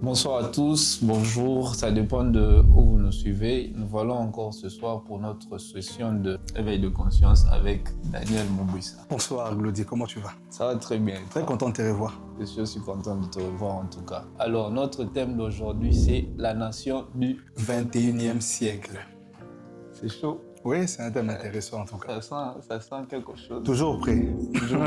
Bonsoir à tous, bonjour, ça dépend de où vous nous suivez. Nous voilà encore ce soir pour notre session de éveil de conscience avec Daniel Moubissa. Bonsoir Glody, comment tu vas? Ça va très bien. Très content de te revoir. Je suis aussi content de te revoir en tout cas. Alors, notre thème d'aujourd'hui, c'est la nation du 21e siècle. C'est chaud. Oui, c'est un thème intéressant en tout cas. Ça sent quelque chose. Toujours prêt. Toujours.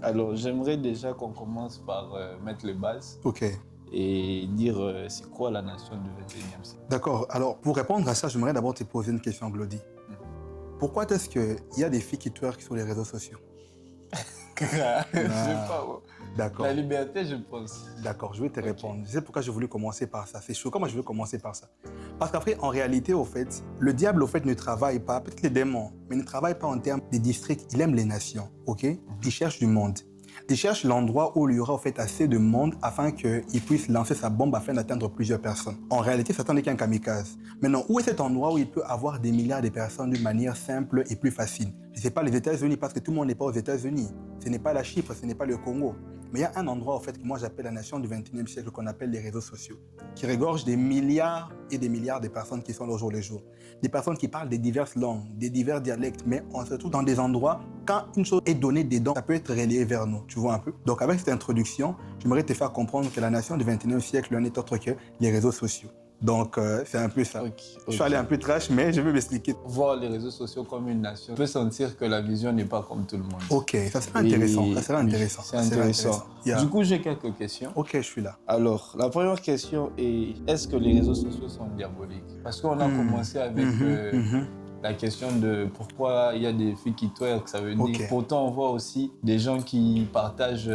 Alors, j'aimerais déjà qu'on commence par mettre les bases. Ok. Et dire c'est quoi la nation du 21e siècle. D'accord. Alors, pour répondre à ça, j'aimerais d'abord te poser une question, Glody. Pourquoi est-ce qu'il y a des filles qui twerkent sur les réseaux sociaux? Je sais pas. Ouais. D'accord. La liberté, je pense. D'accord, je vais te répondre. Je sais pourquoi j'ai voulu commencer par ça. C'est chaud. Comment je veux commencer par ça? Parce qu'après, en réalité, au fait, le diable, au fait, ne travaille pas, peut-être les démons, mais ne travaille pas en termes de districts. Il aime les nations, ok? Il cherche du monde. Il cherche l'endroit où il y aura, au fait, assez de monde afin qu'il puisse lancer sa bombe afin d'atteindre plusieurs personnes. En réalité, Satan n'est qu'un kamikaze. Maintenant, où est cet endroit où il peut avoir des milliards de personnes d'une manière simple et plus facile? Je ne sais pas les États-Unis, parce que tout le monde n'est pas aux États-Unis. Ce n'est pas la Chypre, ce n'est pas le Congo. Mais il y a un endroit, en fait, que moi j'appelle la nation du 21e siècle, qu'on appelle les réseaux sociaux, qui regorgent des milliards et des milliards de personnes qui sont là au jour le jour. Des personnes qui parlent des diverses langues, des divers dialectes, mais on se trouve dans des endroits, quand une chose est donnée dedans, ça peut être relayé vers nous, tu vois un peu. Donc avec cette introduction, j'aimerais te faire comprendre que la nation du 21e siècle n'est autre que les réseaux sociaux. Donc, c'est un peu ça. Je suis allé un peu trash, mais je vais m'expliquer. Voir les réseaux sociaux comme une nation, on peut sentir que la vision n'est pas comme tout le monde. Ok, ça sera intéressant. Ça sera intéressant. C'est intéressant. Du coup, j'ai quelques questions. Ok, je suis là. Alors, la première question est que les réseaux sociaux sont diaboliques? Parce qu'on a commencé avec la question de pourquoi il y a des filles qui twerk, ça veut dire. Pourtant, on voit aussi des gens qui partagent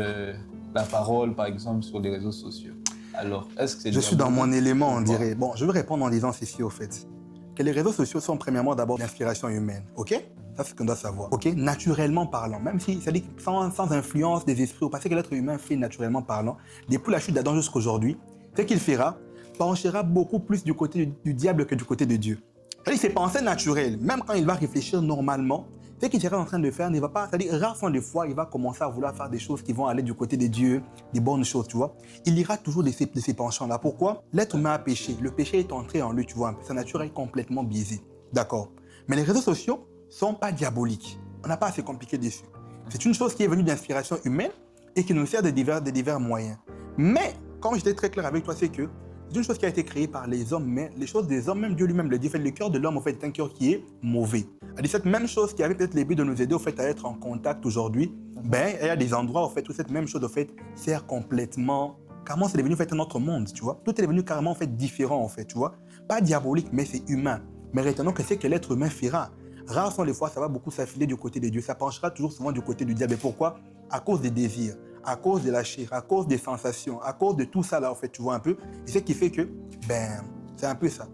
la parole, par exemple, sur les réseaux sociaux. Alors, est-ce que c'est Je suis dans mon élément, on dirait. Bon, je vais répondre en disant ceci, au fait. Que les réseaux sociaux sont premièrement d'abord l'inspiration humaine, ok? Ça, c'est ce qu'on doit savoir, ok? Naturellement parlant, même si, c'est-à-dire sans influence des esprits, ou parce que l'être humain fait naturellement parlant, depuis la chute d'Adam jusqu'à aujourd'hui, ce qu'il fera penchera beaucoup plus du côté du diable que du côté de Dieu. C'est-à-dire ses pensées naturelles, même quand il va réfléchir normalement, ce qu'il sera en train de faire ne va pas, c'est-à-dire rare sont les fois, il va commencer à vouloir faire des choses qui vont aller du côté de Dieu, des bonnes choses, tu vois. Il ira toujours de ces penchants-là. Pourquoi? L'être humain a péché. Le péché est entré en lui, tu vois. Sa nature est complètement biaisée. D'accord. Mais les réseaux sociaux ne sont pas diaboliques. On n'a pas à se compliquer dessus. C'est une chose qui est venue d'inspiration humaine et qui nous sert de divers moyens. Mais, comme j'étais très clair avec toi, c'est que c'est une chose qui a été créée par les hommes, mais les choses des hommes, même Dieu lui-même le dit, le cœur de l'homme, en fait, est un cœur qui est mauvais. C'est cette même chose qui avait peut-être le but de nous aider, au fait, à être en contact aujourd'hui, ben, il y a des endroits, au fait, où cette même chose, au fait, sert complètement. Carrément, c'est devenu, en fait, un autre monde, tu vois. Tout est devenu carrément, en fait, différent, en fait, tu vois. Pas diabolique, mais c'est humain. Mais retenons que c'est que l'être humain fera. Rares sont les fois, ça va beaucoup s'affiler du côté de Dieu. Ça penchera toujours souvent du côté du diable. Et pourquoi? À cause des désirs, à cause de la chair, à cause des sensations, à cause de tout ça là, en fait, tu vois un peu. Et ce qui fait que, ben, c'est un peu ça.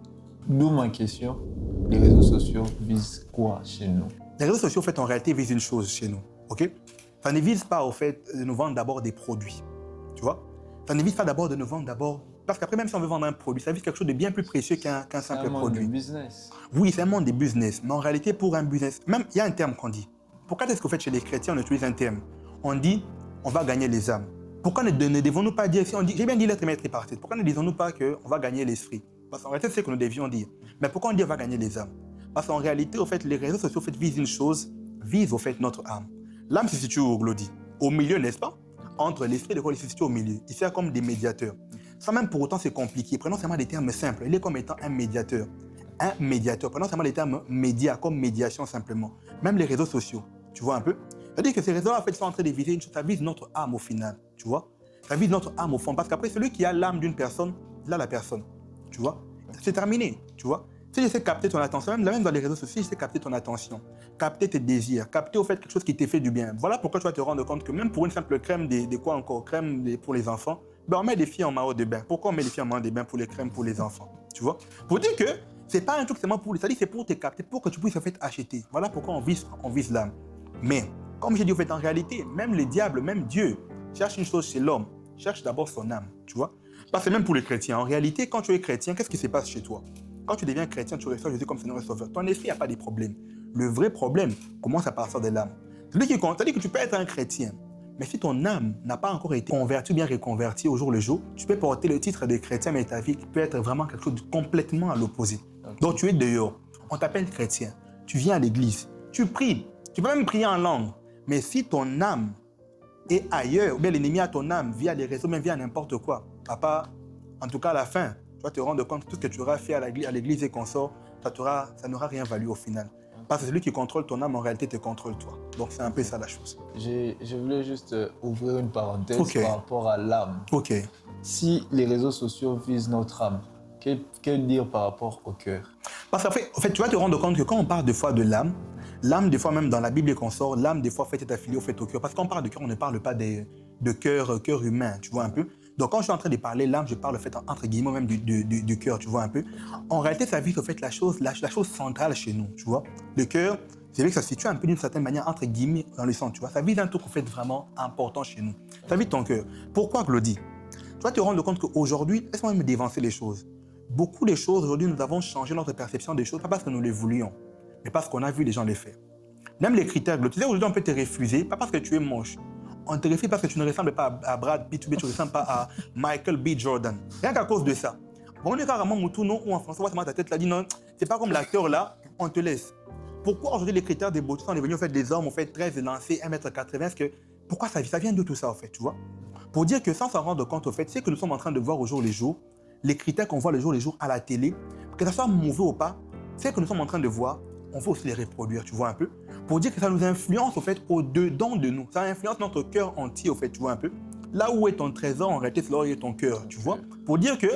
D'où ma question, les réseaux sociaux visent quoi chez nous? Les réseaux sociaux, en fait, en réalité, visent une chose chez nous, ok? Ça ne vise pas, au fait, de nous vendre d'abord des produits, tu vois? Ça ne vise pas d'abord de nous vendre d'abord... Parce qu'après, même si on veut vendre un produit, ça vise quelque chose de bien plus précieux qu'un simple produit. C'est un monde de business. Oui, c'est un monde de business. Mais en réalité, pour un business, même, il y a un terme qu'on dit. Pourquoi est-ce qu'au fait, chez les chrétiens, on utilise un terme? On dit, on va gagner les âmes. Pourquoi ne devons-nous pas dire, si on dit, j'ai bien dit l'être humain est tripartite, pourquoi ne disons-nous pas qu'on va gagner l'esprit? Parce qu'en réalité, c'est ce que nous devions dire. Mais pourquoi on dit on va gagner les âmes? Parce qu'en réalité, au fait, les réseaux sociaux, au fait, visent une chose, visent, au fait, notre âme. L'âme se situe au Glody, au milieu, n'est-ce pas? Entre l'esprit et le corps, il se situe au milieu. Il sert comme des médiateurs. Sans même pour autant c'est compliqué. Prenons seulement des termes simples. Il est comme étant un médiateur. Un médiateur. Prenons seulement les termes média, comme médiation simplement. Même les réseaux sociaux, tu vois un peu? C'est-à-dire que ces réseaux, en fait, sont en train de viser une chose. Ça vise notre âme au final, tu vois? Ça vise notre âme au fond. Parce qu'après, celui qui a l'âme d'une personne, il a la personne, tu vois? C'est terminé, tu vois? Si je sais capter ton attention, même dans les réseaux sociaux, je sais capter ton attention, capter tes désirs, capter au fait quelque chose qui t'est fait du bien. Voilà pourquoi tu vas te rendre compte que même pour une simple crème, de quoi encore? Crème pour les enfants, ben on met des filles en maillot de bain. Pourquoi on met des filles en maillot de bain pour les crèmes pour les enfants? Tu vois? Pour dire que c'est pas un truc seulement pour les... C'est-à-dire c'est pour te capter, pour que tu puisses en fait acheter. Voilà pourquoi on vise l'âme. Mais, comme j'ai dit, en fait, en réalité, même les diables, même Dieu, cherche une chose chez l'homme, cherche d'abord son âme, tu vois? Parce que même pour les chrétiens, en réalité, quand tu es chrétien, qu'est-ce qui se passe chez toi? Quand tu deviens chrétien, tu reçois Jésus comme Seigneur et Sauveur. Ton esprit n'a pas de problème. Le vrai problème commence à partir de l'âme. C'est-à-dire que tu peux être un chrétien, Mais si ton âme n'a pas encore été convertie ou bien reconvertie au jour le jour, tu peux porter le titre de chrétien, mais ta vie peut être vraiment quelque chose de complètement à l'opposé. Donc tu es dehors, on t'appelle chrétien, tu viens à l'église, tu pries, tu peux même prier en langue. Mais si ton âme est ailleurs, ou bien l'ennemi a ton âme via les réseaux, même via n'importe quoi, papa, en tout cas à la fin, tu vas te rendre compte que tout ce que tu auras fait à l'église et consort, ça n'aura rien valu au final. Parce que celui qui contrôle ton âme, en réalité, te contrôle toi. Donc, c'est un peu ça la chose. Je voulais juste ouvrir une parenthèse par rapport à l'âme. Ok. Si les réseaux sociaux visent notre âme, que dire par rapport au cœur? Parce qu'en fait, tu vas te rendre compte que quand on parle des fois de l'âme, des fois même dans la Bible qu'on sort, l'âme des fois est affiliée au fait au cœur. Parce qu'on parle de cœur, on ne parle pas de cœur humain, tu vois un peu. Donc quand je suis en train de parler l'âme, je parle fait entre guillemets même du cœur, tu vois un peu. En réalité, ça vise au fait la chose centrale chez nous, tu vois. Le cœur, c'est vrai que ça se situe un peu d'une certaine manière entre guillemets dans le centre, tu vois. Ça vise un truc en fait vraiment important chez nous. Ça vise ton cœur. Pourquoi, Claudie? Tu vas te rendre compte qu'aujourd'hui, laisse-moi même dévancer les choses. Beaucoup de choses, aujourd'hui, nous avons changé notre perception des choses, pas parce que nous les voulions, mais parce qu'on a vu les gens les faire. Même les critères, tu sais, aujourd'hui, on peut te refuser, pas parce que tu es moche. On te refuse parce que tu ne ressembles pas à Brad Pitt, tu ne ressembles pas à Michael B. Jordan. Rien qu'à cause de ça. Bon, on est carrément Moutouno ou en français, on va ta tête là, dit non, c'est pas comme l'acteur là, on te laisse. Pourquoi aujourd'hui les critères de beauté sont devenus en fait des hommes, en fait 13 lancés, 1m80 pourquoi ça vient de tout ça en fait, tu vois? Pour dire que sans s'en rendre compte au fait, c'est que nous sommes en train de voir au jour le jour, les critères qu'on voit le jour à la télé, que ça soit mauvais ou pas, c'est que nous sommes en train de voir, on veut aussi les reproduire, tu vois un peu. Pour dire que ça nous influence au fait au-dedans de nous. Ça influence notre cœur entier au fait, tu vois un peu. Là où est ton trésor, en réalité, c'est là où est ton cœur, tu vois. Pour dire que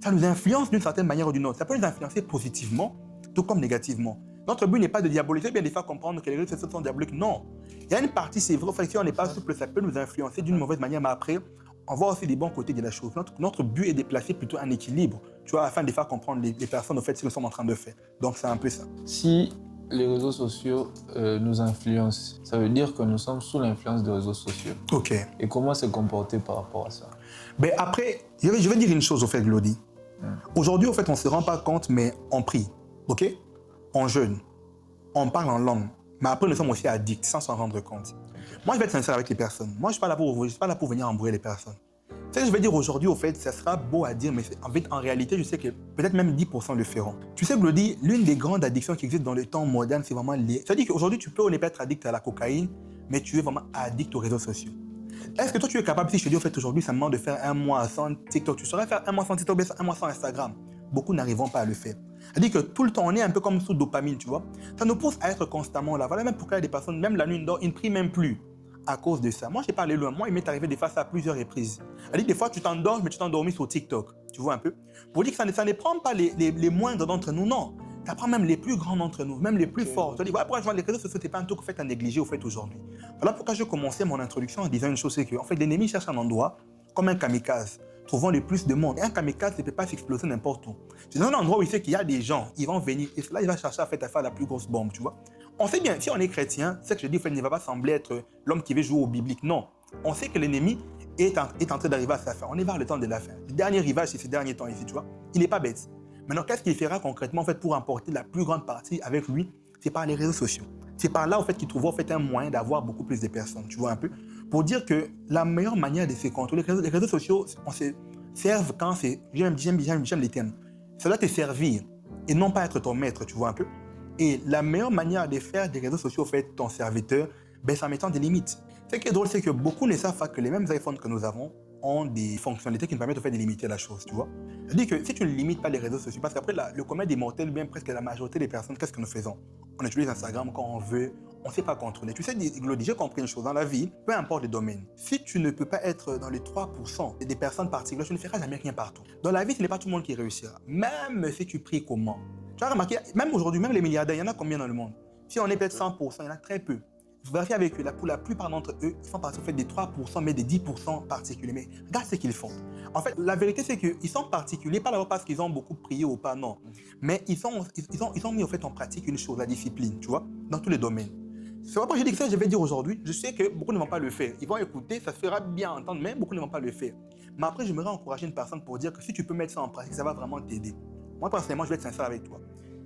ça nous influence d'une certaine manière ou d'une autre. Ça peut nous influencer positivement, tout comme négativement. Notre but n'est pas de diaboliser, bien des fois comprendre que les réseaux sociaux sont diaboliques. Non. Il y a une partie, c'est vrai, si on n'est pas souple, ça peut nous influencer d'une mauvaise manière, mais après, on voit aussi les bons côtés de la chose. Notre but est de placer plutôt un équilibre, tu vois, afin de faire comprendre les personnes, au fait, ce que nous sommes en train de faire. Donc, c'est un peu ça. Si les réseaux sociaux nous influencent, ça veut dire que nous sommes sous l'influence des réseaux sociaux. Ok. Et comment se comporter par rapport à ça? Ben après, je vais dire une chose, au fait, Glody. Aujourd'hui, au fait, on ne se rend pas compte, mais on prie, ok? On jeûne, on parle en langue. Mais après, nous sommes aussi addicts sans s'en rendre compte. Moi, je vais être sincère avec les personnes. Moi, je ne suis pas là pour venir embrouiller les personnes. Ce que je vais dire aujourd'hui, au fait, ça sera beau à dire, mais en réalité, je sais que peut-être même 10% le feront. Tu sais, Glody, l'une des grandes addictions qui existent dans le temps moderne, c'est vraiment lié. C'est-à-dire qu'aujourd'hui, tu peux ne pas être addict à la cocaïne, mais tu es vraiment addict aux réseaux sociaux. Est-ce que toi, tu es capable, si je te dis, au fait, aujourd'hui, ça me demande de faire un mois sans TikTok, tu saurais faire un mois sans TikTok, un mois sans Instagram? Beaucoup n'arriveront pas à le faire. C'est-à-dire que tout le temps, on est un peu comme sous dopamine, tu vois. Ça nous pousse à être constamment là. Voilà même pourquoi il y a des personnes, même la nuit, ils ne prient même plus à cause de ça. Moi, je n'ai pas allé loin. Moi, il m'est arrivé de faire ça à plusieurs reprises. C'est-à-dire des fois, tu t'endors, mais tu t'endormis sur TikTok. Tu vois un peu? Pour dire que ça ne prend pas les moindres d'entre nous, non. Ça prend même les plus grands d'entre nous, même les plus forts. Tu dis, voilà pourquoi je vois les réseaux sociaux, ce n'est pas un truc fait à négliger au fait aujourd'hui. Voilà pourquoi je commençais mon introduction en disant une chose, c'est que en fait, l'ennemi cherche un endroit comme un kamikaze, trouvant le plus de monde. Et un kamikaze ne peut pas s'exploser n'importe où. C'est dans un endroit où il sait qu'il y a des gens, ils vont venir, et là, il va chercher à faire la plus grosse bombe, tu vois. On sait bien, si on est chrétien, ce que je dis, en fait, ne va pas sembler être l'homme qui veut jouer au biblique. Non. On sait que l'ennemi est en train d'arriver à sa fin. On est vers le temps de la fin. Le dernier rivage, c'est ces derniers temps ici, tu vois. Il n'est pas bête. Maintenant, qu'est-ce qu'il fera concrètement en fait, pour emporter la plus grande partie avec lui? C'est par les réseaux sociaux. C'est par là en fait, qu'il trouvera en fait, un moyen d'avoir beaucoup plus de personnes, tu vois un peu. Pour dire que la meilleure manière de se contrôler, les réseaux sociaux, on se servent quand c'est... J'aime les termes. Ça doit te servir et non pas être ton maître, tu vois un peu. Et la meilleure manière de faire des réseaux sociaux, en fait, ton serviteur, ben, c'est en mettant des limites. Ce qui est drôle, c'est que beaucoup ne savent pas que les mêmes iPhones que nous avons ont des fonctionnalités qui nous permettent en fait, de limiter la chose, tu vois. C'est-à-dire que si tu ne limites pas les réseaux sociaux, parce qu'après, le commun des mortels, bien presque la majorité des personnes, qu'est-ce que nous faisons? On utilise Instagram quand on veut, on ne sait pas contrôler. Tu sais, Glody, j'ai compris une chose dans la vie, peu importe le domaine, si tu ne peux pas être dans les 3% des personnes particulières, tu ne feras jamais rien partout. Dans la vie, ce n'est pas tout le monde qui réussira. Même si tu pries comment. Tu as remarqué, même aujourd'hui, même les milliardaires, il y en a combien dans le monde? Si on est peut-être 100%, il y en a très peu. Vous vérifiez avec eux, pour la plupart d'entre eux, ils font partie en fait, des 3%, mais des 10% particuliers. Mais regarde ce qu'ils font. En fait, la vérité, c'est qu'ils sont particuliers, pas d'abord parce qu'ils ont beaucoup prié ou pas, non. Mais ils ont mis en, fait, en pratique une chose, la discipline, tu vois, dans tous les domaines. C'est pourquoi j'ai dit que ça, je vais dire aujourd'hui, je sais que beaucoup ne vont pas le faire. Ils vont écouter, ça se fera bien entendre, mais beaucoup ne vont pas le faire. Mais après, j'aimerais encourager une personne pour dire que si tu peux mettre ça en pratique, ça va vraiment t'aider. Moi, personnellement, je vais être sincère avec toi.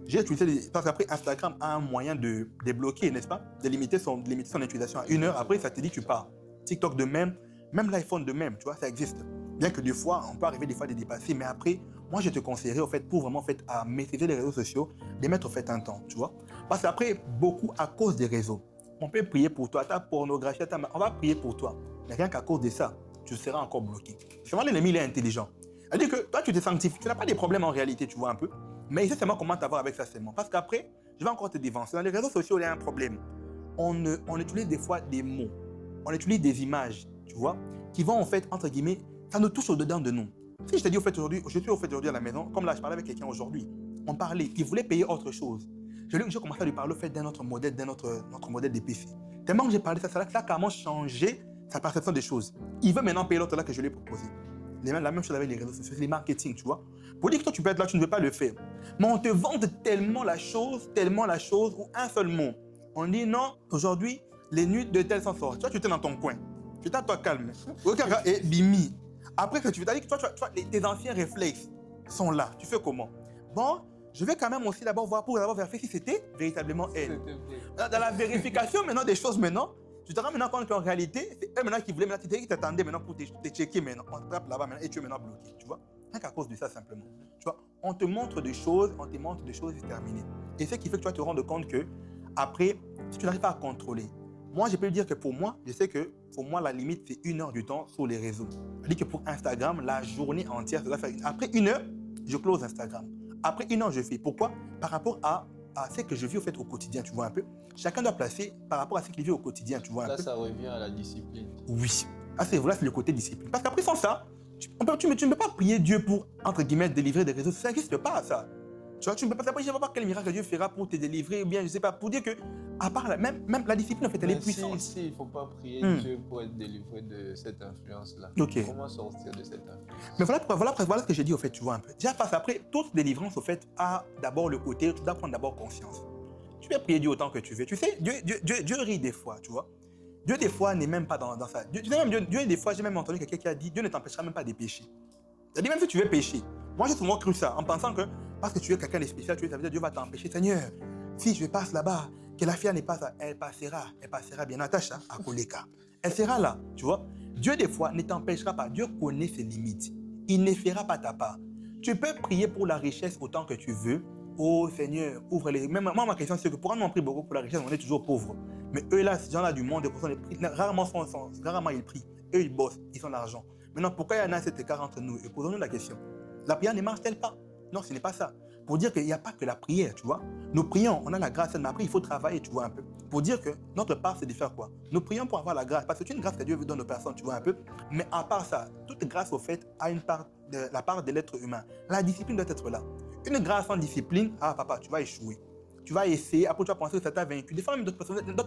J'ai utilisé, parce qu'après, Instagram a un moyen de débloquer, n'est-ce pas? De limiter son utilisation à 1 heure. Après, ça te dit que tu pars. TikTok de même, même l'iPhone de même, tu vois, ça existe. Bien que des fois, on peut arriver des fois à les dépasser, mais après, moi, je te conseillerais, au fait, pour vraiment, à maîtriser les réseaux sociaux, de mettre, au fait, un temps, tu vois. Parce qu'après, beaucoup, à cause des réseaux, on peut prier pour toi, ta pornographie, on va prier pour toi. Mais rien qu'à cause de ça, tu seras encore bloqué. Finalement, l'ennemi, il est intelligent. C'est-à-dire que toi, tu te sanctifies, tu n'as pas de problème en réalité, tu vois un peu. Mais il sait seulement comment t'avoir avec ça seulement. Parce qu'après, je vais encore te dévancer. Dans les réseaux sociaux, il y a un problème. On utilise des fois des mots, on utilise des images, tu vois, qui vont en fait, entre guillemets, ça nous touche au-dedans de nous. Si je te dis au fait aujourd'hui, je suis au fait aujourd'hui à la maison, comme là je parlais avec quelqu'un aujourd'hui, on parlait, il voulait payer autre chose. Je commençais à lui parler au fait d'un autre modèle, notre modèle de PC. Tellement que j'ai parlé de ça, ça a carrément changé sa perception des choses. Il veut maintenant payer l'autre là que je lui ai proposé. La même chose avec les réseaux sociaux, les marketing, tu vois. Pour dire que toi tu peux être là, tu ne veux pas le faire. Mais on te vante tellement la chose, ou un seul mot. On dit non, aujourd'hui, les nuits de telle sont sorties. Toi, tu étais dans ton coin. Tu t'as toi calme. Et bimi. Après que tu veux dire que toi, tes anciens réflexes sont là. Tu fais comment? Bon, je vais quand même aussi d'abord voir pour d'abord vérifier si c'était véritablement elle. Dans la vérification maintenant des choses maintenant, tu te rends maintenant compte qu'en réalité, c'est eux maintenant qui voulaient, maintenant qui t'attendaient maintenant pour te checker maintenant. On te tape là-bas maintenant et tu es maintenant bloqué, tu vois. Rien qu'à cause de ça simplement. Tu vois, on te montre des choses, c'est terminé. Et c'est ce qui fait que tu vas te rendre compte que après, si tu n'arrives pas à contrôler, moi je peux dire que pour moi, je sais que pour moi la limite c'est 1 heure du temps sur les réseaux. C'est-à-dire que pour Instagram, la journée entière, ça doit faire après 1 heure, je close Instagram. Après 1 heure, je fais. Pourquoi? Par rapport à ce que je vis au fait au quotidien, tu vois un peu. Chacun doit placer par rapport à ce qu'il vit au quotidien, tu vois un peu. Là, ça revient à la discipline. Oui. Là, c'est le côté discipline. Parce qu'après, sans ça, tu ne peux pas prier Dieu pour, entre guillemets, délivrer des réseaux. Ça n'existe pas, ça. Tu vois, tu ne peux pas savoir, je ne sais pas quel miracle Dieu fera pour te délivrer, ou bien, je ne sais pas, pour dire que, à part, même la discipline, en fait, elle est puissante. Si, il ne faut pas prier Dieu pour être délivré de cette influence-là. Okay. Comment sortir de cette influence? Mais voilà ce que j'ai dit, au fait, tu vois un peu. Déjà, face après, toute délivrance, au fait, a d'abord le côté, tu dois prendre d'abord conscience. Tu peux prier Dieu autant que tu veux. Tu sais, Dieu rit des fois, tu vois. Dieu, des fois, n'est même pas dans ça. Tu sais, même Dieu, des fois, j'ai même entendu quelqu'un qui a dit, Dieu ne t'empêchera même pas de pécher. C'est-à-dire, même si tu veux pécher. Moi, j'ai souvent cru ça, en pensant que, parce que tu es quelqu'un de spécial, ça veut dire Dieu va t'empêcher. Seigneur, si je passe là-bas, que la fille n'est pas ça, elle passera bien. Natacha, à Koleka. Elle sera là, tu vois. Dieu, des fois, ne t'empêchera pas. Dieu connaît ses limites. Il ne fera pas ta part. Tu peux prier pour la richesse autant que tu veux. Oh Seigneur, ouvre les... Même moi, ma question, c'est que pourquoi nous on prie beaucoup pour la richesse, on est toujours pauvres. Mais eux là, ces gens-là du monde, rarement ils prient. Eux, ils bossent, ils ont l'argent. Maintenant, pourquoi il y en a cet écart entre nous? Et posons-nous la question. La prière ne marche-t-elle pas? Non, ce n'est pas ça. Pour dire qu'il n'y a pas que la prière, tu vois. Nous prions, on a la grâce, mais après, il faut travailler, tu vois, un peu. Pour dire que notre part, c'est de faire quoi? Nous prions pour avoir la grâce, parce que c'est une grâce que Dieu veut donner aux personnes, tu vois, un peu. Mais à part ça, toute grâce, au fait, a une part la part de l'être humain. La discipline doit être là. Une grâce sans discipline, ah papa, tu vas échouer. Tu vas essayer, après tu vas penser que ça t'a vaincu. Des fois, même d'autres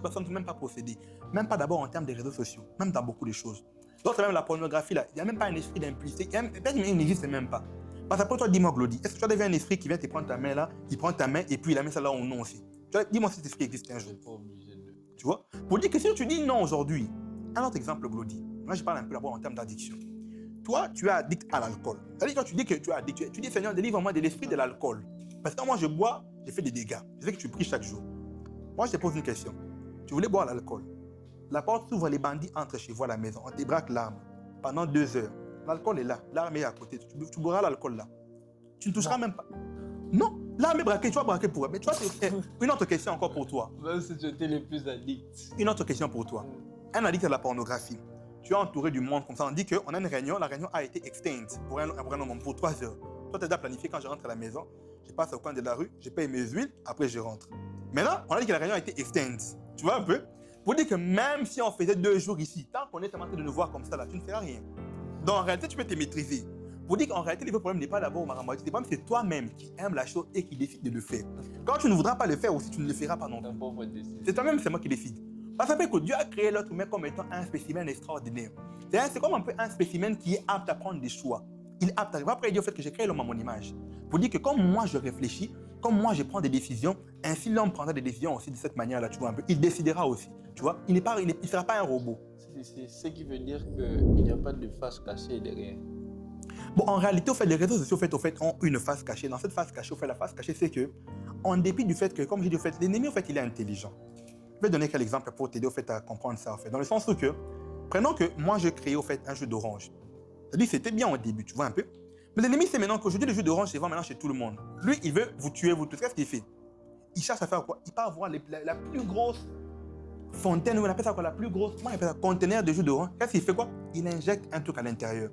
personnes ne sont même pas procéder. Même pas d'abord en termes des réseaux sociaux, même dans beaucoup de choses. Donc, même la pornographie, là, il n'y a même pas un esprit d'implicité. Peut-être qu'il n'existe même pas. Parce que après toi, dis-moi, Glody, est-ce que tu as déjà un esprit qui vient te prendre ta main là, qui prend ta main et puis il la met ça là au nom aussi? Dis-moi si cet esprit existe un jour. Pas obligé de... Tu vois? Pour dire que si tu dis non aujourd'hui, un autre exemple, Glody. Moi, je parle un peu d'abord en termes d'addiction. Toi, tu es addict à l'alcool. C'est-à-dire, toi, tu dis que tu es addict. Tu dis, Seigneur, délivre-moi de l'esprit de l'alcool. Parce que quand moi, je bois, je fais des dégâts. Je sais que tu pries chaque jour. Moi, je te pose une question. Tu voulais boire l'alcool. La porte s'ouvre, les bandits entrent chez vous à la maison. On te braque l'arme pendant 2 heures. L'alcool est là. L'arme est à côté. Tu boiras l'alcool là. Tu ne toucheras même pas. Non. L'arme est braquée. Tu vas braquer pour elle. Mais tu vois, une autre question encore pour toi. Même si tu étais le plus addict. Une autre question pour toi. Un addict à la pornographie. Tu es entouré du monde comme ça. On dit qu'on a une réunion. La réunion a été extend pour un moment, pour 3 heures. Toi, tu as déjà planifié quand je rentre à la maison. Je passe au coin de la rue. Je paye mes huiles. Après, je rentre. Maintenant, on a dit que la réunion a été extend. Tu vois un peu? Pour dire que même si on faisait 2 jours ici, tant qu'on est en train de nous voir comme ça, là, tu ne feras rien. Donc, en réalité, tu peux te maîtriser. Pour dire qu'en réalité, le problème n'est pas d'abord au maramouti. Le problème, c'est toi-même qui aime la chose et qui décide de le faire. Quand tu ne voudras pas le faire aussi, tu ne le feras pas non plus. C'est toi-même, c'est moi qui décide. Parce que Dieu a créé l'être humain comme étant un spécimen extraordinaire. C'est comme un peu un spécimen qui est apte à prendre des choix. Il est apte à... Après, il dit au fait que j'ai créé l'homme à mon image. Pour dire que comme moi, je réfléchis, comme moi, je prends des décisions, ainsi l'homme prendra des décisions aussi de cette manière-là, tu vois un peu. Il décidera aussi, tu vois. Il ne sera pas un robot. C'est ce qui veut dire qu'il n'y a pas de face cachée derrière. Bon, en réalité, au fait, les réseaux sociaux au fait, ont une face cachée. Dans cette face cachée, au fait, la face cachée, c'est que, en dépit du fait que, comme j'ai dit, au fait, l'ennemi, au fait, il est intelligent. Je vais donner quel exemple pour t'aider au fait à comprendre ça, en fait. Dans le sens où que, Prenons que moi, j'ai créé au fait un jeu d'orange. C'est-à-dire que c'était bien au début, tu vois un peu. Mais l'ennemi, c'est maintenant qu'aujourd'hui, le jeu d'orange, c'est vraiment maintenant chez tout le monde. Lui, il veut vous tuer, vous tous. Qu'est-ce qu'il fait? Il cherche à faire quoi? Il part avoir la plus grosse fontaine, on appelle ça quoi? La plus grosse, comment on appelle ça? Conteneur de jus d'orange. Qu'est-ce qu'il fait quoi? Il injecte un truc à l'intérieur.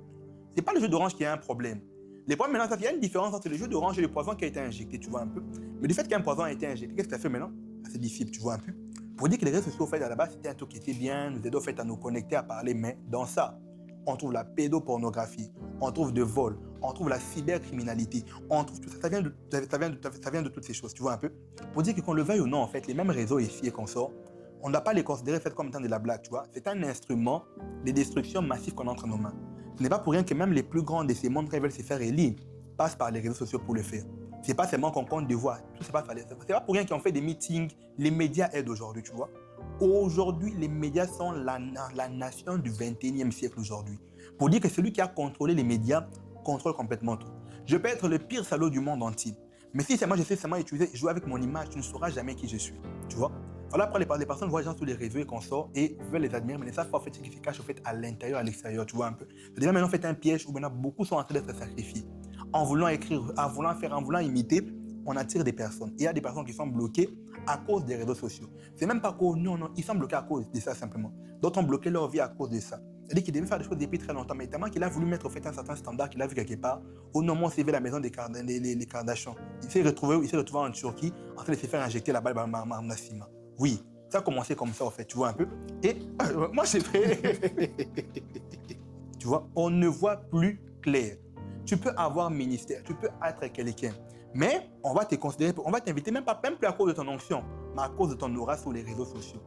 C'est pas le jus d'orange qui a un problème. Les problèmes maintenant, il y a une différence entre le jus d'orange et le poison qui a été injecté, tu vois un peu. Mais du fait qu'un poison a été injecté, qu'est-ce que ça fait maintenant? C'est difficile, tu vois un peu. Pour dire que les réseaux sociaux, au fait, à la base, c'était un truc qui était bien, nous aidait au fait à nous connecter, à parler, mais dans ça, on trouve la pédopornographie, on trouve de vol, on trouve la cybercriminalité, on trouve tout ça. Ça vient de toutes ces choses, tu vois un peu. Pour dire que qu'on le veuille ou non, en fait, les mêmes réseaux ici et qu'on sort, on ne doit pas les considérer comme étant de la blague, tu vois. C'est un instrument de destruction massive qu'on a entre nos mains. Ce n'est pas pour rien que même les plus grands de ces mondes qui veulent se faire élire passent par les réseaux sociaux pour le faire. C'est pas seulement qu'on compte des voix, tout se passe par les réseaux. C'est pas pour rien qu'on fait des meetings, les médias aident aujourd'hui, tu vois. Aujourd'hui, les médias sont la nation du 21e siècle aujourd'hui. Pour dire que celui qui a contrôlé les médias contrôle complètement tout. Je peux être le pire salaud du monde entier. Mais si c'est moi, je sais seulement utiliser, jouer avec mon image, tu ne sauras jamais qui je suis. Tu vois? Voilà, après, les personnes voient les gens sur les réseaux et qu'on sort et veulent les admirer, mais ne savent pas en fait ce qui se cache au fait, à l'intérieur, à l'extérieur, tu vois un peu. C'est-à-dire maintenant, fait un piège où maintenant beaucoup sont en train d'être sacrifiés. En voulant écrire, en voulant imiter, on attire des personnes. Il y a des personnes qui sont bloquées à cause des réseaux sociaux. C'est même pas cause, non, ils sont bloqués à cause de ça simplement. D'autres ont bloqué leur vie à cause de ça. C'est-à-dire qu'il devait faire des choses depuis très longtemps, mais tellement qu'il a voulu mettre au fait un certain standard qu'il a vu quelque part. Au nom où c'est la maison des Kardashians. Il s'est retrouvé en Turquie en train de se faire injecter la balle par Massima. Oui, ça a commencé comme ça en fait, tu vois un peu. Et moi c'est vrai. Tu vois, on ne voit plus clair. Tu peux avoir ministère, tu peux être quelqu'un, mais on va te considérer, on va t'inviter même plus à cause de ton onction, mais à cause de ton aura sur les réseaux sociaux.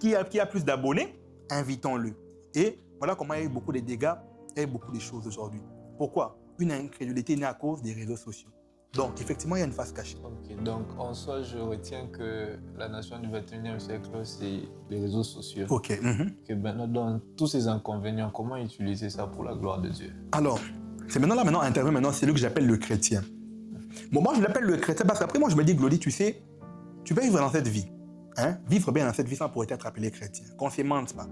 Qui a plus d'abonnés, invitons-le. Et voilà comment il y a eu beaucoup de dégâts et beaucoup de choses aujourd'hui. Pourquoi? Une incrédulité née à cause des réseaux sociaux. Donc, effectivement, il y a une face cachée. Ok, donc en soi, je retiens que la nation du 21e siècle, c'est les réseaux sociaux. Ok. Que maintenant, dans tous ces inconvénients, comment utiliser ça pour la gloire de Dieu? Alors, c'est maintenant intervient celui que j'appelle le chrétien. Bon, moi, je l'appelle le chrétien parce qu'après, moi, je me dis, Glody, tu sais, tu peux vivre dans cette vie. Hein? Vivre bien dans cette vie sans pour être appelé chrétien. Qu'on ne se mente pas.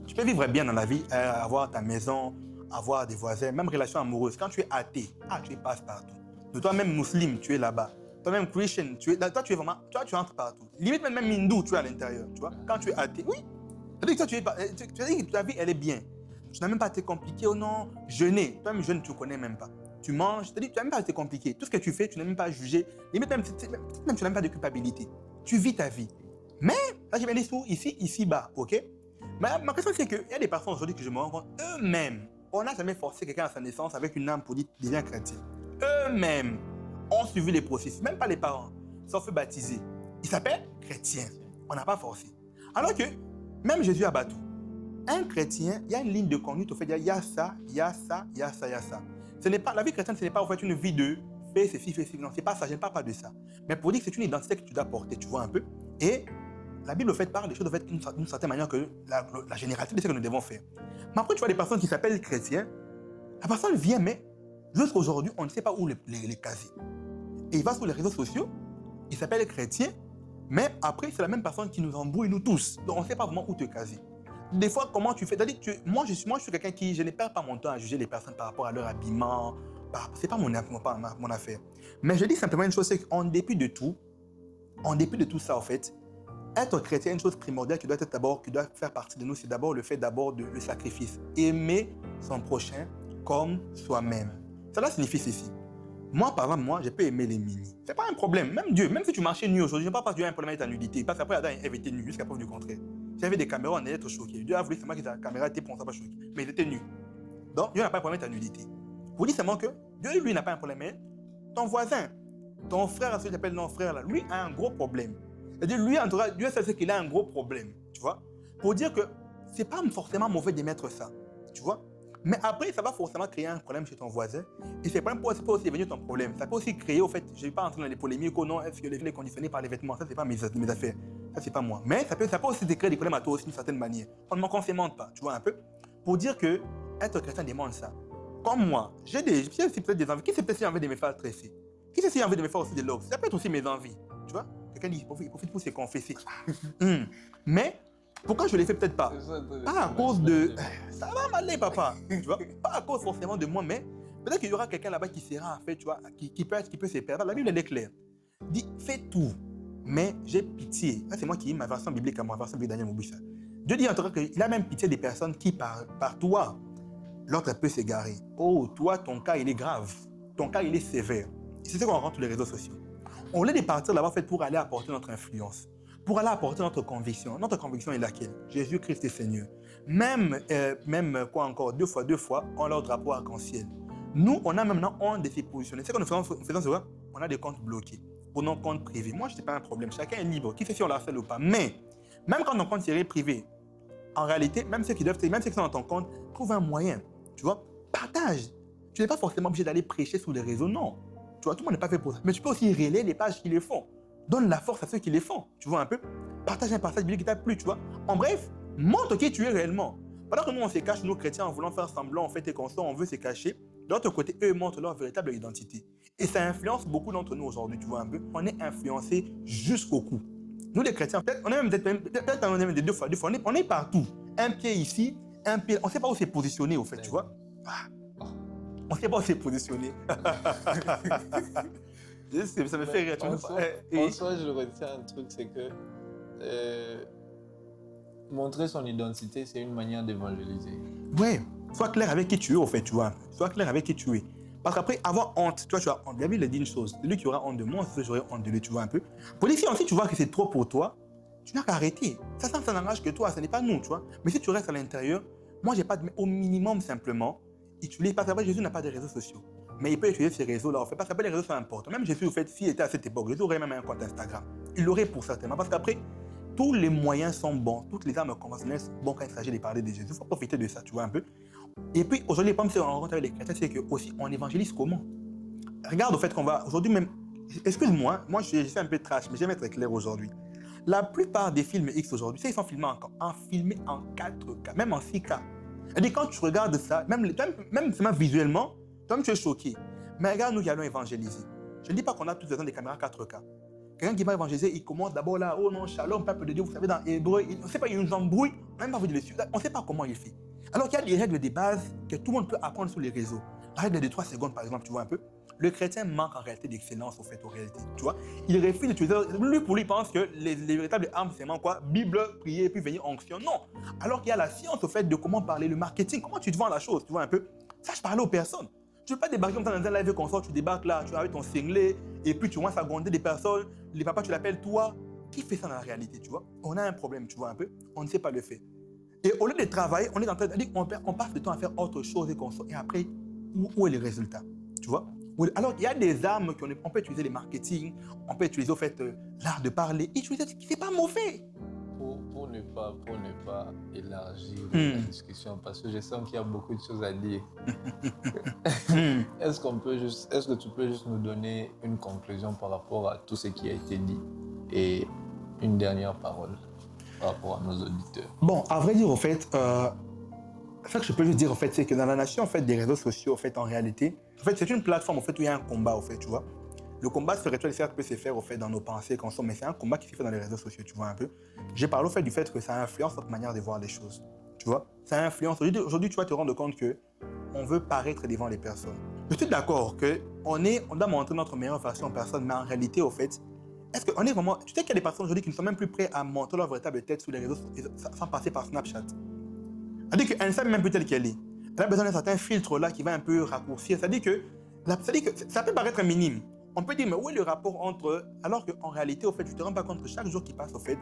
Tu peux vivre bien dans la vie, avoir ta maison, avoir des voisins, même relation amoureuse. Quand tu es athée, tu passes partout. De toi-même musulman, tu es là-bas. Toi-même christian, tu es vraiment, tu entres partout. Limite même hindou, tu es à l'intérieur, tu vois. Quand tu es athée, oui. C'est-à-dire que tu as dit que ta vie, elle est bien. Tu n'as même pas été compliqué ou non. Jeûner, toi-même jeûne, tu ne connais même pas. Tu manges, c'est-à-dire que tu n'as même pas été compliqué. Tout ce que tu fais, tu n'as même pas jugé. Limite même, tu n'as même pas de culpabilité. Tu vis ta vie. Mais, là, j'ai bien dit ici-bas, ok? Mais ma question, c'est qu'il y a des personnes aujourd'hui que je me rends compte, eux-mêmes, on n'a jamais forcé quelqu'un à sa naissance avec une âme pour dire deviens chrétien. Eux-mêmes ont suivi les processus, même pas les parents, sont fait baptiser. Ils s'appellent chrétiens. On n'a pas forcé. Alors que, même Jésus a battu. Un chrétien, il y a une ligne de conduite, au fait, il y a ça, il y a ça, il y a ça, il y a ça. La vie chrétienne, ce n'est pas en fait une vie de fais ceci, non, c'est pas ça, je ne parle pas de ça. Mais pour dire que c'est une identité que tu dois porter, tu vois un peu. Et la Bible, au fait, parle des choses d'une certaine manière que la généralité de ce que nous devons faire. Mais après, tu vois des personnes qui s'appellent chrétiens, la personne vient, mais jusqu'à aujourd'hui, on ne sait pas où les caser. Et il va sur les réseaux sociaux, il s'appelle chrétien, mais après, c'est la même personne qui nous embrouille, nous tous. Donc, on ne sait pas vraiment où te caser. Des fois, comment tu fais? C'est-à-dire que moi, je suis quelqu'un qui, je ne perds pas mon temps à juger les personnes par rapport à leur habillement. Ce n'est pas mon affaire. Mais je dis simplement une chose, c'est qu'en dépit de tout ça, en fait, être chrétien, une chose primordiale qui doit faire partie de nous, c'est d'abord le fait le sacrifice. Aimer son prochain comme soi-même. Cela signifie ceci. Moi, par exemple, je peux aimer les mini. C'est pas un problème. Même Dieu, même si tu marchais nu aujourd'hui, je ne sais pas parce que Dieu a un problème avec ta nudité. Parce qu'après, Adam et Ève étaient nus, jusqu'à preuve du contraire. S'il y avait des caméras, on allait être choqués. Dieu a voulu seulement que ta caméra était pour ne pas choquer. Mais il était nu. Donc, Dieu n'a pas un problème avec ta nudité. Vous dites seulement que Dieu, lui, n'a pas un problème. Mais ton voisin, ton frère, celui qui appelle non frère, là, lui a un gros problème. C'est-à-dire, lui, en tout cas, Dieu sait qu'il a un gros problème. Tu vois? Pour dire que ce n'est pas forcément mauvais d'émettre ça. Tu vois? Mais après, ça va forcément créer un problème chez ton voisin. Et ce problème peut aussi devenir ton problème. Ça peut aussi créer, au fait, je ne vais pas entrer dans les polémiques ou non, est-ce que les filles sont conditionnées par les vêtements? Ça, ce n'est pas mes affaires. Ça, c'est pas moi. Mais ça peut aussi te créer des problèmes à toi aussi d'une certaine manière. On ne se mente pas, tu vois un peu. Pour dire que être chrétien demande ça. Comme moi, j'ai peut-être des envies. Qui sait peut-être si j'ai envie de me faire tresser? Qui sait si j'ai envie de me faire aussi des locks? Ça peut être aussi mes envies. Tu vois? Quelqu'un dit, il profite pour se confesser. Mais Pourquoi je ne les fais peut-être pas? Pas à cause de... Ça va m'aller, papa. Tu vois? Pas à cause forcément de moi, mais peut-être qu'il y aura quelqu'un là-bas qui sera, en fait, tu vois, qui peut se perdre. La Bible, elle est claire. Dit, fais tout, mais j'ai pitié. Ça, c'est moi qui ai ma version biblique à moi, version biblique Daniel Moubissa. Dieu dit en tout cas qu'il a même pitié des personnes qui, par toi, l'autre peut s'égarer. Oh, toi, ton cas, il est grave. Ton cas, il est sévère. C'est ce qu'on rencontre sur les réseaux sociaux. On voulait partir là-bas pour aller apporter notre influence, pour aller apporter notre conviction. Notre conviction est laquelle? Jésus-Christ est Seigneur. Même quoi encore, deux fois, on a leur drapeau arc-en-ciel. Nous, on a maintenant honte de se positionner. C'est ce que nous faisons c'est quoi? On a des comptes bloqués pour nos comptes privés. Moi, je ne sais pas un problème. Chacun est libre. Qui sait si on l'a fait ou pas? Mais, même quand nos comptes seraient privés, en réalité, même ceux qui sont dans ton compte, trouve un moyen. Tu vois? Partage. Tu n'es pas forcément obligé d'aller prêcher sur les réseaux, non. Tu vois, tout le monde n'est pas fait pour ça. Mais tu peux aussi relayer les pages qui les font. Donne la force à ceux qui les font. Tu vois un peu? Partage un passage biblique qui t'a plu, tu vois? En bref, montre qui tu es réellement. Pendant que nous, on se cache, nous, chrétiens, en voulant faire semblant, en fait, et qu'on sort, on veut se cacher. De l'autre côté, eux montrent leur véritable identité. Et ça influence beaucoup d'entre nous aujourd'hui, tu vois un peu? On est influencés jusqu'au cou. Nous, les chrétiens, peut-être on est même des deux fois, on est partout. Un pied ici, un pied... On ne sait pas où s'est positionné, au fait, tu vois? On ne sait pas où s'est positionné. Ça me fait rire. En soi, je retiens un truc, c'est que montrer son identité, c'est une manière d'évangéliser. Ouais, sois clair avec qui tu es, au fait, tu vois. Sois clair avec qui tu es. Parce qu'après, avoir honte, tu vois, la Bible dit une chose. Celui qui aura honte de moi, j'aurai honte de lui, tu vois un peu. Pour les filles, ensuite, tu vois que c'est trop pour toi, tu n'as qu'à arrêter. Ça n'engage que toi, ce n'est pas nous, tu vois. Mais si tu restes à l'intérieur, moi, j'ai pas de... Au minimum, simplement, utilise... Parce qu'après, Jésus n'a pas de réseaux sociaux. Mais il peut utiliser ces réseaux-là, en fait, parce qu'après, les réseaux sont importants. Même Jésus, en fait, s'il était à cette époque, Jésus aurait même un compte Instagram. Il l'aurait pour certainement. Parce qu'après, tous les moyens sont bons, toutes les armes conventionnelles sont bonnes quand il s'agit de parler de Jésus. Il faut profiter de ça, tu vois un peu. Et puis, aujourd'hui, les problèmes qu'on rencontre avec les chrétiens, c'est qu'aussi, on évangélise comment? Regarde, au fait, qu'on va... Aujourd'hui même... Excuse-moi, moi, je fais un peu trash, mais j'aime être clair aujourd'hui. La plupart des films X aujourd'hui, ils sont filmés en 4K, même en 6K. Et quand tu regardes ça, même visuellement, toi tu es choqué. Mais regarde, nous qui allons évangéliser. Je ne dis pas qu'on a tous besoin des caméras 4K. Quelqu'un qui va évangéliser, il commence d'abord là, oh non, shalom, peuple de Dieu, vous savez, dans Hébreu, on ne sait pas, il nous embrouille, on n'a même pas envie de le suivre, on ne sait pas comment il fait. Alors qu'il y a des règles de base que tout le monde peut apprendre sur les réseaux. La règle de 3 secondes, par exemple, tu vois un peu. Le chrétien manque en réalité d'excellence, au fait, en réalité. Tu vois, il refuse d'utiliser. Lui, pour lui, il pense que les véritables armes, c'est vraiment quoi? Bible, prier, puis venir onction. Non. Alors qu'il y a la science, au fait, de comment parler, le marketing, comment tu te vends la chose, tu vois un peu. Ça, je parlais aux personnes. Tu ne veux pas débarquer comme ça dans un live consort, tu débarques là, tu as avec ton singlet, et puis tu commences à gronder des personnes. Les papas, tu l'appelles toi. Qui fait ça dans la réalité, tu vois? On a un problème, tu vois un peu. On ne sait pas le faire. Et au lieu de travailler, on est en train de dire qu'on passe le temps à faire autre chose et après, où est le résultat? Tu vois? Alors, il y a des armes qu'on peut utiliser, les marketing, on peut utiliser au fait l'art de parler. C'est pas mauvais. Pour ne pas élargir la discussion, parce que je sens qu'il y a beaucoup de choses à dire. Est-ce que tu peux juste nous donner une conclusion par rapport à tout ce qui a été dit et une dernière parole par rapport à nos auditeurs? Bon, à vrai dire, au fait, ce que je peux juste dire, en fait, c'est que dans la nation, en fait, des réseaux sociaux, en fait, en réalité, en fait, c'est une plateforme, en fait, où il y a un combat, en fait, tu vois. Le combat spirituel, certes, peut se faire, en fait, dans nos pensées, mais c'est un combat qui se fait dans les réseaux sociaux, tu vois, un peu. J'ai parlé, au fait, du fait que ça influence notre manière de voir les choses, tu vois. Ça influence. Aujourd'hui, tu vas te rendre compte que on veut paraître devant les personnes. Je suis d'accord qu'on doit montrer notre meilleure version en personne, mais en réalité, au fait, est-ce qu'on est vraiment... Tu sais qu'il y a des personnes aujourd'hui qui ne sont même plus prêts à montrer leur véritable tête sur les réseaux sans passer par Snapchat. C'est-à-dire qu'elle ne sait même plus telle qu'elle est. Elle a besoin d'un certain filtre là qui va un peu raccourcir. C'est-à-dire que ça peut paraître minime. On peut dire, mais où est le rapport entre... Alors qu'en réalité, au fait, tu ne te rends pas compte que chaque jour qui passe, au fait,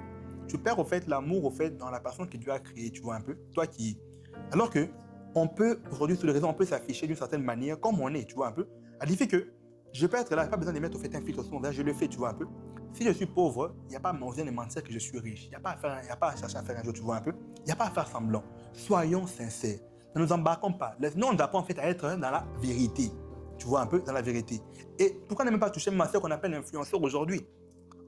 tu perds au fait l'amour au fait dans la personne que Dieu a créée, tu vois un peu. Toi qui... Alors que on peut, aujourd'hui, sur les réseaux, on peut s'afficher d'une certaine manière comme on est, tu vois un peu. Elle dit que je peux être là, je n'ai pas besoin de mettre au fait un filtre sur mon visage, je le fais, tu vois un peu. Si je suis pauvre, il n'y a pas besoin de mentir que je suis riche. Il n'y a pas à chercher à faire un jeu, tu vois un peu. Il n'y a pas à faire semblant. Soyons sincères. Ne nous embarquons pas. Nous, on apprend en fait à être dans la vérité. Tu vois un peu, dans la vérité. Et pourquoi ne même pas toucher ma soeur qu'on appelle influenceur aujourd'hui?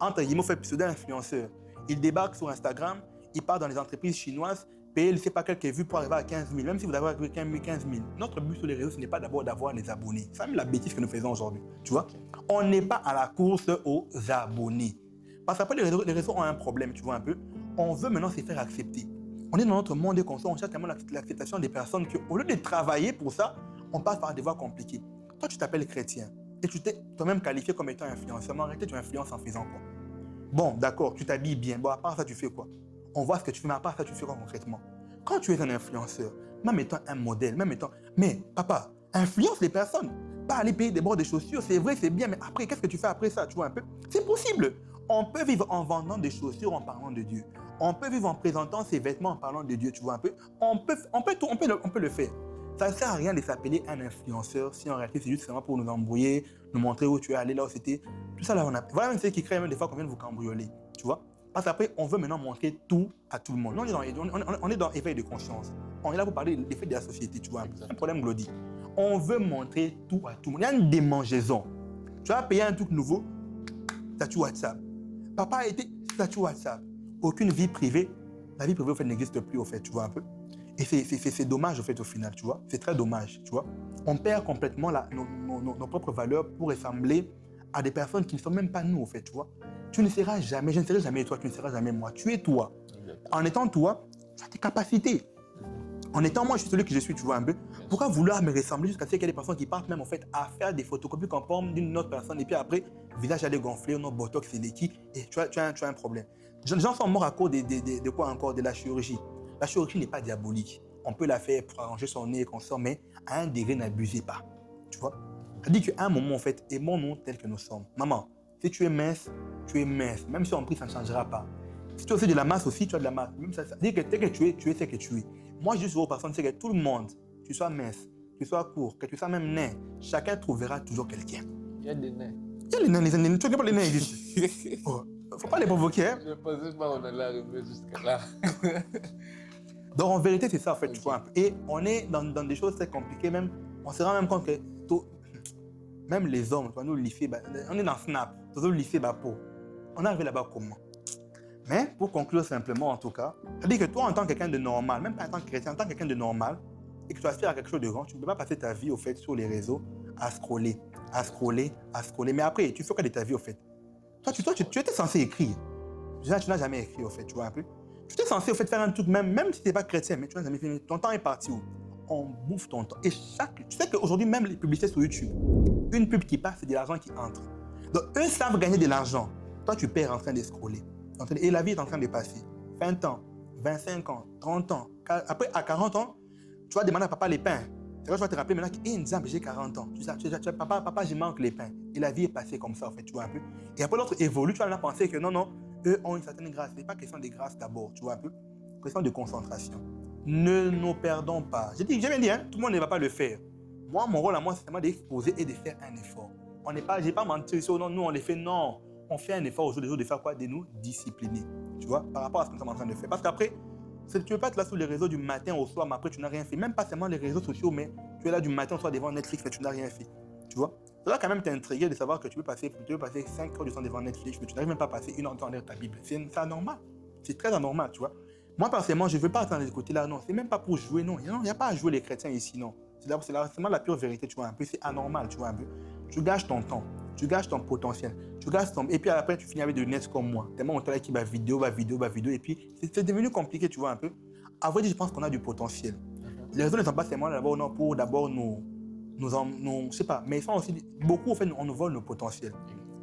Entre guillemets, fait pseudo-influenceur. Il débarque sur Instagram, il part dans les entreprises chinoises, payer, je ne sais pas quelques vues pour arriver à 15 000. Même si vous avez 15 000. Notre but sur les réseaux, ce n'est pas d'abord d'avoir les abonnés. C'est même la bêtise que nous faisons aujourd'hui. Tu vois? On n'est pas à la course aux abonnés. Parce qu'après, les réseaux ont un problème, tu vois un peu. on veut maintenant se faire accepter. On est dans notre monde et on cherche tellement l'acceptation des personnes qu'au lieu de travailler pour ça, on passe par des voies compliquées. Toi, tu t'appelles chrétien et tu t'es toi-même qualifié comme étant influenceur. Mais en réalité, tu influences en faisant quoi? Bon, d'accord, tu t'habilles bien. Bon, à part ça, tu fais quoi? On voit ce que tu fais, mais à part ça, tu fais quoi concrètement? Quand tu es un influenceur, même étant un modèle, même étant... Mais papa, influence les personnes. Pas aller payer des bords de chaussures, c'est vrai, c'est bien, mais après, qu'est-ce que tu fais après ça? Tu vois un peu? C'est possible. On peut vivre en vendant des chaussures en parlant de Dieu. On peut vivre en présentant ses vêtements en parlant de Dieu, tu vois un peu. On peut le faire. Ça ne sert à rien de s'appeler un influenceur si en réalité c'est juste pour nous embrouiller, nous montrer où tu es allé, là où c'était. Tout ça là, on a... Voilà même ce qui crée même des fois qu'on vient de vous cambrioler, tu vois. Parce qu'après, on veut maintenant montrer tout à tout le monde. Nous, on est dans éveil de conscience. On est là pour parler des faits de la société, tu vois. C'est un problème global. On veut montrer tout à tout le monde. Il y a une démangeaison. Tu vas payer un truc nouveau, statut WhatsApp. Papa a été statut WhatsApp. Aucune vie privée. La vie privée, au fait, n'existe plus, au fait, tu vois un peu. Et c'est dommage, au fait, au final, tu vois. C'est très dommage, tu vois. On perd complètement nos propres valeurs pour ressembler à des personnes qui ne sont même pas nous, au fait, tu vois. Tu ne seras jamais, je ne serai jamais toi, tu ne seras jamais moi. Tu es toi. En étant toi, tu as tes capacités. En étant moi, je suis celui que je suis, tu vois un peu. Pourquoi vouloir me ressembler jusqu'à ce qu'il y ait des personnes qui partent même en fait à faire des photocopies conformes d'une autre personne et puis après, le visage allait gonfler, notre botox, c'est l'équipe et tu as un problème. Les gens sont morts à cause de quoi encore? De la chirurgie. La chirurgie n'est pas diabolique. On peut la faire pour arranger son nez et qu'on sort, mais à un degré, n'abusez pas. Tu vois? Ça dit qu'à un moment, en fait, aimons-nous tel que nous sommes. Maman, si tu es mince, tu es mince. Même si on prie, ça ne changera pas. Si tu as aussi de la masse aussi, tu as de la masse. Même ça dit que tel que tu es ce que tu es. Moi, je dis aux personnes, c'est que tout le monde, que tu sois mince, que tu sois court, que tu sois même nain, chacun trouvera toujours quelqu'un. Il y a des nains. Il y a les nains, tu ne connais pas les nains ici. Oh, faut pas les provoquer. Hein? Je ne pensais pas qu'on allait arriver jusqu'à là. Donc, en vérité, c'est ça, en fait, tu vois. Et on est dans des choses très compliquées, même. On se rend même compte que même les hommes, tu vois, nous, le lycée, on est dans Snap, toujours le lycée Bapo. On est arrivé là-bas comment? Mais pour conclure simplement, en tout cas, c'est-à-dire que toi, en tant que quelqu'un de normal, même pas en tant que chrétien, en tant que quelqu'un de normal, et que tu aspires à quelque chose de grand, tu ne peux pas passer ta vie, au fait, sur les réseaux, à scroller. Mais après, tu fais quoi de ta vie, au fait? Toi, tu étais censé écrire. Tu n'as jamais écrit, au fait, tu vois un peu. Tu étais censé, au fait, faire un truc, même si tu n'es pas chrétien, mais tu n'as jamais fini. Ton temps est parti où? On bouffe ton temps. Et tu sais qu'aujourd'hui, même les publicités sur YouTube, une pub qui passe, c'est de l'argent qui entre. Donc, eux savent gagner de l'argent. Toi, tu perds en train de scroller. Et la vie est en train de passer. 20 ans, 25 ans, 30 ans. Après, à 40 ans, tu vas demander à papa les pains. C'est vrai, tu vas te rappeler maintenant que j'ai 40 ans. Tu sais, papa, je manque les pains. Et la vie est passée comme ça, en fait, tu vois un peu. Et après, l'autre évolue, tu vas maintenant penser que non, eux ont une certaine grâce. Ce n'est pas question de grâce d'abord, tu vois un peu. Question de concentration. Ne nous perdons pas. J'ai bien dit, hein, tout le monde ne va pas le faire. Moi, mon rôle à moi, c'est vraiment d'exposer et de faire un effort. Je n'ai pas menti sur non, nous, on les fait, non. On fait un effort au jour des jours de faire quoi? De nous discipliner, tu vois, par rapport à ce que nous sommes en train de faire. Parce qu'après, tu ne veux pas être là sur les réseaux du matin au soir, mais après, tu n'as rien fait. Même pas seulement les réseaux sociaux, mais tu es là du matin au soir devant Netflix, mais tu n'as rien fait, tu vois. Ça doit quand même t'intriguer de savoir que tu veux passer 5 heures du temps devant Netflix, mais tu n'arrives même pas à passer 1 heure de temps derrière ta Bible. C'est anormal. C'est très anormal, tu vois. Moi, personnellement, je ne veux pas attendre de ce côté-là, non. C'est même pas pour jouer, non. Il n'y a pas à jouer les chrétiens ici, non. C'est vraiment la pure vérité, tu vois, un peu. C'est anormal, tu vois, un peu. Tu gâches ton temps. Tu gâches ton potentiel. Et puis après, tu finis avec des nets comme moi. Tellement on t'a qui va vidéo. Et puis, c'est devenu compliqué, tu vois, un peu. À vrai dire, je pense qu'on a du potentiel. Les réseaux ne sont pas seulement là-bas pour d'abord je sais pas, mais ils sont aussi, beaucoup, en fait, on nous vole nos potentiels.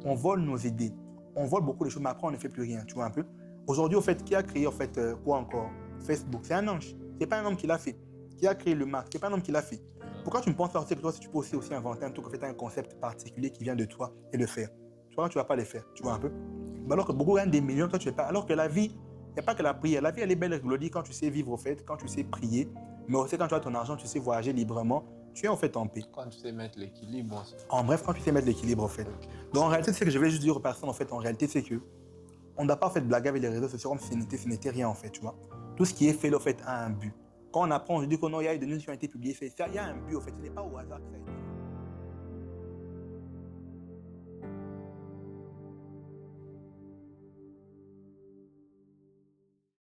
On vole nos idées. On vole beaucoup de choses, mais après, on ne fait plus rien, tu vois, un peu. Aujourd'hui, au fait, qui a créé, en fait, quoi encore? Facebook. C'est un ange. C'est pas un homme qui l'a fait. Qui a créé le Mac. C'est pas un homme qui l'a fait. Pourquoi tu me penses que toi, si tu peux aussi inventer un truc, en fait, un concept particulier qui vient de toi et le faire? Tu vois, tu vas pas le faire, tu vois un peu. Alors que beaucoup gagnent des millions, toi, tu ne fais pas. Alors que la vie, il n'y a pas que la prière. La vie, elle est belle et glorieux quand tu sais vivre, au fait, quand tu sais prier, mais aussi quand tu as ton argent, tu sais voyager librement, tu es en fait en paix. Quand tu sais mettre l'équilibre aussi. En bref, quand tu sais mettre l'équilibre, en fait. Donc, en réalité, c'est ce que je vais juste dire aux personnes, en fait, en réalité, c'est que on ne doit pas fait blaguer avec les réseaux sociaux comme si ce n'était rien, en fait, tu vois. Tout ce qui est fait, en fait, a un but. Quand on apprend, je dis qu'il y a des news qui ont été publiées, il y a un but, en fait. Ce n'est pas au hasard que ça a été.